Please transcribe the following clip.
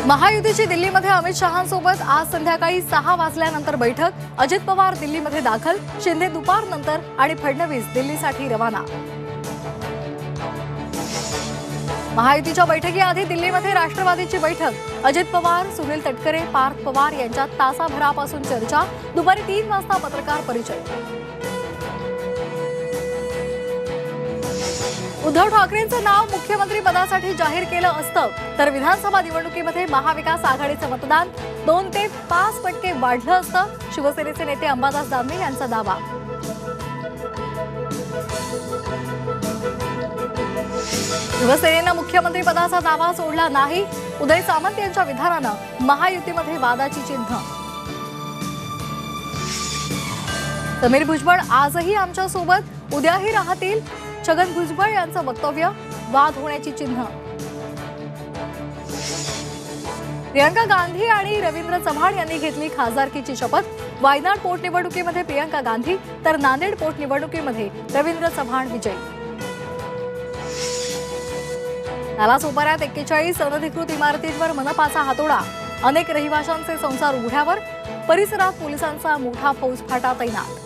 महायुतीची दिल्लीमध्ये अमित शहांसोबत आज संध्याकाळी 6 वाजल्यानंतर बैठक। अजित पवार दिल्लीमध्ये दाखल, शिंदे दुपारनंतर आणि फडणवीस दिल्लीसाठी रवाना। महायुतीच्या बैठकीआधी दिल्लीमध्ये राष्ट्रवादीची बैठक। अजित पवार, सुनील तटकरे, पार्थ पवार यांच्यात तासाभरापासून चर्चा। दुपारी 3 वाजता पत्रकार परिषद। उद्धव ठाकरेंचं नाव मुख्यमंत्री पदासाठी जाहीर केलं असतं तर विधानसभा निवडणुकीमध्ये महाविकास आघाडीचं मतदान 2 ते 5% वाढलं असतं। शिवसेनेचे नेते अंबादास दानवे यांचा दावा। शिवसेनेनं मुख्यमंत्री पदाचा दावा सोडला नाही। उदय सामंत यांच्या विधानानं महायुतीमध्ये वादाची चिन्ह। समीर भुजबळ आजही आमच्या सोबत, उद्याही राहतील। छगन भुजबळ यांचं वक्तव्य, वाद होण्याची चिन्ह। प्रियंका गांधी आणि रवींद्र चव्हाण यांनी घेतली खासदारकीची शपथ। वायनाड पोटनिवडणुकीमध्ये प्रियंका गांधी तर नांदेड पोटनिवडणुकीमध्ये रवींद्र चव्हाण विजयी। नालासोपाऱ्यात 41 अनधिकृत इमारतींवर मनपाचा हातोडा। अनेक रहिवाशांचे संसार उघड्यावर। परिसरात पोलिसांचा मोठा फौजफाटा तैनात।